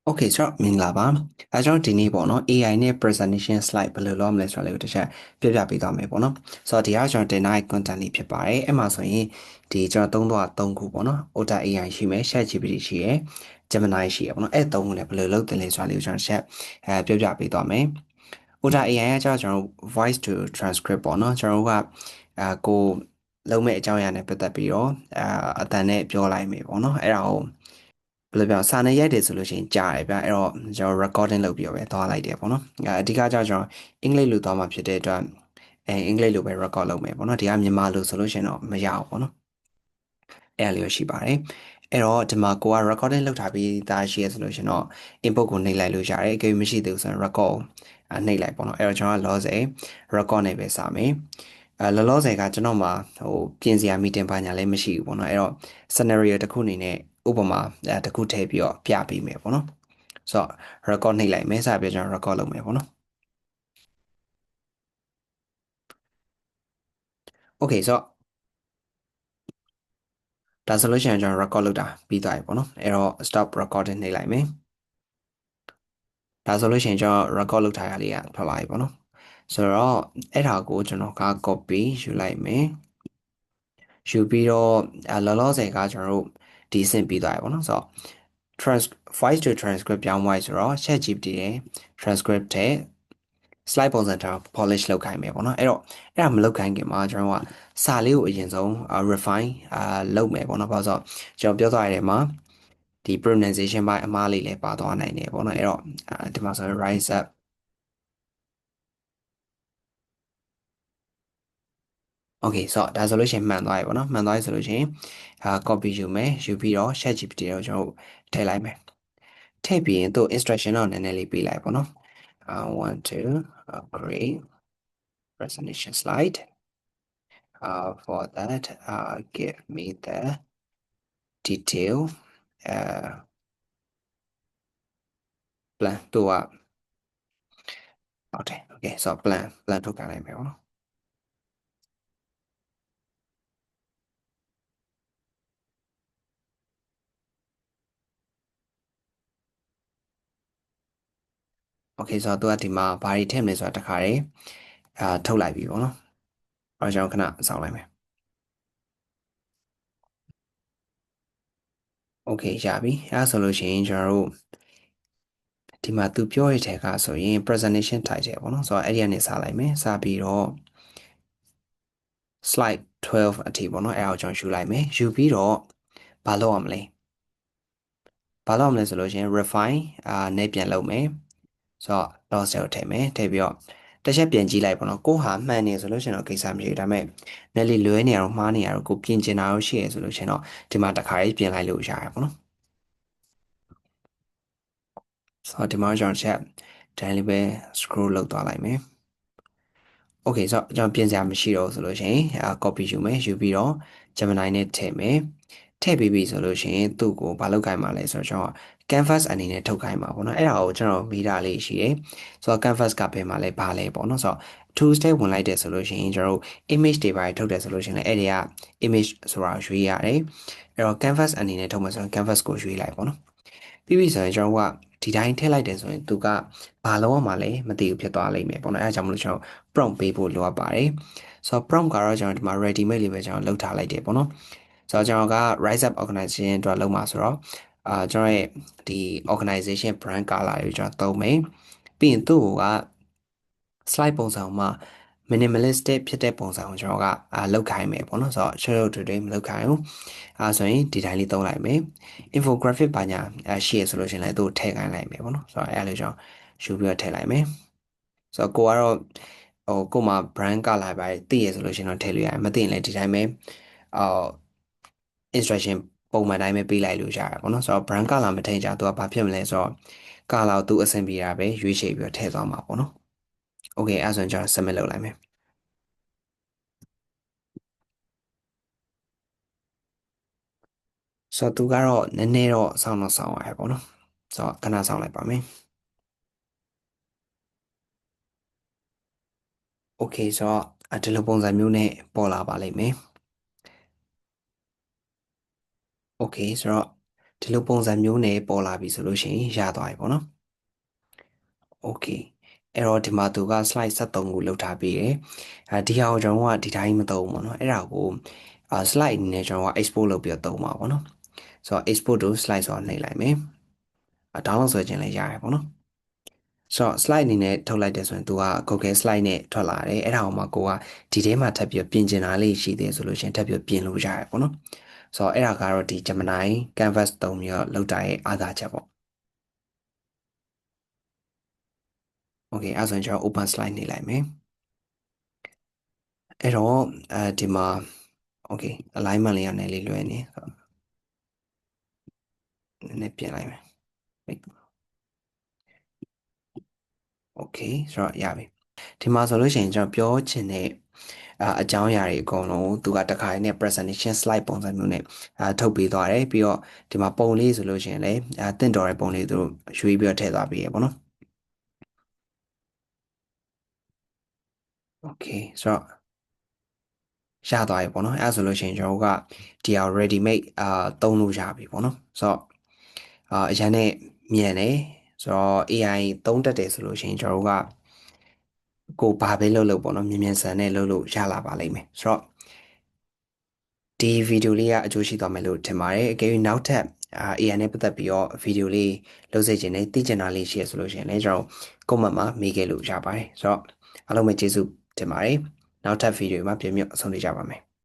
โอเคဆိုတော့မင်္ဂလာပါအဲကျွန်တော်ဒီနေ့ပေါ့နော် AI နဲ့ presentation slide ဘယ်လိုလုပ်မလဲဆိုတာလေးကိုတစ်ချက်ပြပြပေးသွားမယ်ပေါ့နော်ဆိုတော့ဒီကကျွန်တော်တင်ထားတဲ့ content လေးဖြစ်ပါတယ်အဲ့မှာဆိုရင်ဒီကျွန်တော်သုံးခုပေါ့နော် Otta AI ရှိမယ် ChatGPT ရှိရယ် Gemini ရှိရယ်ပေါ့နော်အဲ့သုံးခုလည်းဘယ်လိုလုပ်တယ်လဲဆိုတာလေးကိုကျွန်တော်တစ်ချက်ပြပြပေးသွားမယ် Otta AI ကကျွန်တော် voice to transcript ပေါ့နော်ကျွန်တော်တို့ကကိုလုံးမဲ့အကြောင်းအရာနဲ့ပတ်သက်ပြီးတော့အတန်နဲ့ပြောလိုက်မယ်ပေါ့နော်အဲ့ဒါကိုဘယ်လိုပြောစာနဲ့ရိုက်တယ်ဆိုလို့ရှိရင်ကြားတယ်ဗျအဲ့တော့ကျွန်တော် recording လုပ်ပြီးတော့ပဲသွားလိုက်တယ်ပေါ့နော်အဓိကကျွန်တော်အင်္ဂလိပ်လိုသွားမှာဖြစ်တဲ့အတွက်အင်္ဂလိပ်လိုပဲ record လုပ်မယ်ပေါ့နော်ဒီကမြန်မာလိုဆိုလို့ရှိရင်တော့မရအောင်ပေါ့နော်အဲ့ဒါလေးရရှိပါတယ်အဲ့တော့ဒီမှာကိုက recording လုပ်ထားပြီးသားရှိရဆိုလို့ရှိရင်တော့ input ကိုနှိပ်လိုက်လို့ရတယ်အကယ်၍မရှိသေးဘူးဆိုရင် record နှိပ်လိုက်ပေါ့နော်အဲ့တော့ကျွန်တော်က loss ရယ် record နဲ့ပဲစမယ်လောလောဆယ်ကကျွန်တော်မှာပြင်စရာ meeting ဘာညာလည်းမရှိဘူးပေါ့နော်အဲ့တော့ scenario တစ်ခုအနေနဲ့ဥပမာတစ်ခုထည့်ပြီးတော့ပြပေးမယ်ပေါ့နော်ဆိုတော့ record နှိပ်လိုက်မယ်စပြီးကျွန်တော် record လုပ်မယ်ပေါ့နော် okay ဆိုတော့ဒါဆိုလို့ရှိရင်ကျွန်တော် record လုပ်တာပြီးသွားပြီပေါ့နော်အဲ့တော့ stop recording နှိပ်လိုက်မယ်ဒါဆိုလို့ရှိရင်ကျွန်တော် record လုပ်ထားရလေးကထွက်လာပြီပေါ့နော်ဆိုတော့အဲ့ဒါကိုကျွန်တော်က copy ယူလိုက်မယ်ယူပြီးတော့လောလောဆယ်ကကျွန်တော်တို့ဒီဆင့်ပြီးသွားပြီပေါ့နော်ဆိုတော့ trans voice to transcript ပြောင်း voice ဆိုတော့ ChatGPT ရဲ့ transcript တဲ့ slide ပုံစံထား polish လုပ်ခိုင်းမယ်ပေါ့နော်အဲ့ဒါမလုပ်ခိုင်းခင်မှာကျွန်တော်ကစာလေးကိုအရင်ဆုံး refine လုပ်မယ်ပေါ့နော်ဘာလို့ဆိုတော့ကျွန်တော်ပြောသွားရတဲ့မှာဒီ pronunciation ပိုင်းအမှားလေးလည်းပါသွားနိုင်တယ်ပေါ့နော်အဲ့တော့ဒီမှာဆို rise up okay ဆိုတော့ဒါဆိုလို့ရှိရင်မှန်သွားပြီပေါ့နော်မှန်သွားပြီဆိုလို့ရှိရင်copy ယူမယ်ယူပြီးတော့ ChatGPT ကိုကျွန်တော်တို့ထည့်လိုက်မယ်ထည့်ပြီးရင်သူ instruction တော့နည်းနည်းလေးပေးလိုက်ပေါ့နော်want to create presentation slide for that give me the detail plan သူကဟုတ်တယ် okay ဆိုတော့ plan ထုတ်ပြလိုက်မယ်ပေါ့နော် okay ဆိုတော့သူကဒီမှာဘာတွေထည့်မလဲဆိုတာတခါတည်းထုတ်လိုက်ပြီပေါ့နော်အဲ့တော့ကျွန်တော်ခဏစောင့်လိုက်မယ် okay ရပြီအဲ့ဒါဆိုလို့ရှိရင်ကျွန်တော်တို့ဒီမှာသူပြောရတဲ့ကဆိုရင် presentation title ပေါ့နော်ဆိုတော့အဲ့ဒီကနေစလိုက်မယ်စပြီးတော့ slide 12အထိပေါ့နော်အဲ့ဒါကိုကျွန်တော်ယူလိုက်မယ်ယူပြီးတော့ဘာလုပ်ရမလဲဘာလုပ်ရမလဲဆိုလို့ရှိရင် refine နဲ့ပြန်လုပ်မယ်ဆိုတော့ loss ကိုထည့်မယ်ထည့်ပြီးတော့တစ်ချက်ပြန်ကြည့်လိုက်ပေါ့နော်ကိုဟာမှန်နေဆိုလို့ရှိရင်တော့ကိစ္စမရှိဘူးဒါပေမဲ့နယ်လီလွဲနေရတော့မှားနေရတော့ကိုပြင်ကျင်တာတော့ရှိရဆိုလို့ရှိရင်တော့ဒီမှာတစ်ခါလေးပြင်လိုက်လို့ရတယ်ပေါ့နော်ဆိုတော့ဒီမှာကျွန်တော်ချက်တိုင်းလေးပဲ scroll လုပ်သွားလိုက်မယ် okay ဆိုတော့ကျွန်တော်ပြင်စရာမရှိတော့ဆိုလို့ရှိရင်copy ယူမယ်ယူပြီးတော့ Gemini နဲ့ထည့်မယ်ထည့်ပြီးပြီဆိုလို့ရှိရင်သူ့ကိုဘာလုပ်ခိုင်းမှာလဲဆိုတော့ကျွန်တော် canvas အနေနဲ့ထုတ်ခိုင်းမှာပေါ့နော်အဲ့ဒါကိုကျွန်တော်မိတာလေးရှိတယ်ဆိုတော့ canvas ကဘယ်မှာလဲဘာလဲပေါ့နော်ဆိုတော့ tools ထဲဝင်လိုက်တယ်ဆိုလို့ရှိရင်ကျွန်တော်တို့ image တွေပါထုတ်တယ်ဆိုလို့ရှိရင်လည်းအဲ့ဒီက image ဆိုတာရွေးရတယ်အဲ့တော့ canvas အနေနဲ့ထုတ်မှာဆိုရင် canvas ကိုရွေးလိုက်ပေါ့နော်ပြီးပြီဆိုရင်ကျွန်တော်ကဒီတိုင်းထည့်လိုက်တယ်ဆိုရင်သူကဘာလုံးဝမှလည်းမသိဘူးဖြစ်သွားလိမ့်မယ်ပေါ့နော်အဲဒါကြောင့်မလို့ကျွန်တော် prompt ပေးဖို့လိုအပ်ပါတယ်ဆိုတော့ prompt ကတော့ကျွန်တော်ဒီမှာ ready made လေးပဲကျွန်တော်လုပ်ထားလိုက်တယ်ပေါ့နော်ဆိုတော့ကျွန်တော်က rise up organization အတွက်လုပ်မှာဆိုတော့ကျွန်တော်ရဲ့ဒီ organization brand color ကိုကျွန်တော်သုံးမယ်ပြီးရင်သူ့က slide ပုံစံမှာ minimalistic ဖြစ်တဲ့ပုံစံကိုကျွန်တော်ကလောက်ခိုင်းမယ်ပေါ့နော်ဆိုတော့ show today မလောက်ခိုင်းဘူးဆိုရင်ဒီတိုင်းလေးသုံးလိုက်မယ် infographic ဘာညာရှိရဆိုလို့ရှိရင်လည်းသူ့ထည့်ခိုင်းလိုက်မယ်ပေါ့နော်ဆိုတော့အဲ့လိုကျွန်တော်ယူပြီးတော့ထည့်လိုက်မယ်ဆိုတော့ကိုကတော့ကိုမှာ brand color ပဲသိရဆိုလို့ရှိရင်တော့ထည့်လို့ရတယ်မသိရင်လည်းဒီတိုင်းပဲအော် instruction ပုံမှန်တိုင်းပဲပေးလိုက်လို့ရတယ်ပေါ့နော်ဆိုတော့ brand color မထည့်ကြသူကဘာဖြစ်မလဲဆိုတော့ color ကိုသူအဆင်ပြေတာပဲရွေးချယ်ပြီးတော့ထည့်သွားမှာပေါ့နော် okay အဲ့ဒါဆိုရင်ကျွန်တော် submit လုပ်လိုက်မယ်ဆိုတော့သူကတော့နည်းနည်းတော့စောင့်တော့စောင့်ရတယ်ပေါ့နော်ဆိုတော့ခဏစောင့်လိုက်ပါမယ် okay ဆိုတော့ဒီလိုပုံစံမျိုးနဲ့ပေါ်လာပါလိမ့်မယ် okay ဆိုတော့ ဒီလိုပုံစံမျိုးနဲ့ပေါ်လာပြီဆိုလို့ရှိရင်ရသွားပြီပေါ့နော် okay အဲ့တော့ဒီမှာသူက slide 73ခုလောက်ထားပြီးတယ်ဒီဟာကိုကျွန်တော်ကဒီတိုင်းမသုံးဘူးပေါ့နော်အဲ့ဒါကိုslide အနေနဲ့ကျွန်တော်က export လုပ်ပြီးတော့သုံးပါပေါ့နော်ဆိုတော့ export to slide ဆိုတာနှိပ်လိုက်မယ်download ဆိုရင်လည်းရတယ်ပေါ့နော်ဆိုတော့ slide အနေနဲ့ထုတ်လိုက်တယ်ဆိုရင်သူက Google slide နဲ့ထွက်လာတယ်အဲ့ဒါအောင်မှကိုကဒီထဲမှာထပ်ပြီးပြင်ကျင်တာလေးရှိသေးဆိုလို့ရှိရင်ထပ်ပြီးပြင်လို့ရတယ်ပေါ့နော်ဆိုတော့အဲ့ဒါကတော့ဒီ Gemini Canvas သုံးပြီးတော့လုပ်တာရဲ့အားသာချက်ပေါ့ okay အဲ့ဆိုရင်ကျွန်တော် open slide နေလိုက်မယ်အဲ့တော့ဒီမှာ okay alignment လေးကနည်းလေးလွယ်နေဆိုတော့နည်းနည်းပြင်လိုက်မယ် okay ဆိုတော့ရပြီဒီမှာဆိုလို့ရှိရင်ကျွန်တော်ပြောချင်တဲ့အကြောင်းအရာတွေအကုန်လုံးသူကတခါနဲ့ presentation slide ပုံစံမျိုးနဲ့ထုတ်ပေးသွားတယ်ပြီးတော့ဒီမှာပုံလေးဆိုလို့ရှိရင်လည်းတင့်တော်တဲ့ပုံလေးသူတို့ရွေးပြီးတော့ထည့်သွားပေးရပေါ့နော် okay ဆိုတော့ရသွားပြီပေါ့နော်အဲ့ဆိုလို့ရှိရင်ကျွန်တော်တို့ကဒီဟာ ready made သုံးလို့ရပြီပေါ့နော်ဆိုတော့အရင်နဲ့မြန်တယ်ဆိုတော့ AI သုံးတတ်တယ်ဆိုလို့ရှိရင်ကျွန်တော်တို့ကကိုဘာပဲလုပ်လို့ပေါ့နော်မြန်မြန်ဆန်နဲ့လုပ်လို့ရလာပါလိမ့်မယ်ဆိုတော့ဒီဗီဒီယိုလေးကအကျိုးရှိသွားမယ်လို့ထင်ပါတယ်အကယ်၍နောက်ထပ်AI နဲ့ပတ်သက်ပြီးတော့ဗီဒီယိုလေးလုပ်စေချင်တယ်သိချင်တာလေးရှိရဆိုလို့ရှိရင်လည်းကျွန်တော် comment မှာမေးခဲ့လို့ရပါတယ်ဆိုတော့အားလုံးပဲကျေးဇူးတင်ပါတယ်နောက်ထပ်ဗီဒီယိုမှာပြန်ပြီးအဆုံးသတ်ကြပါမယ်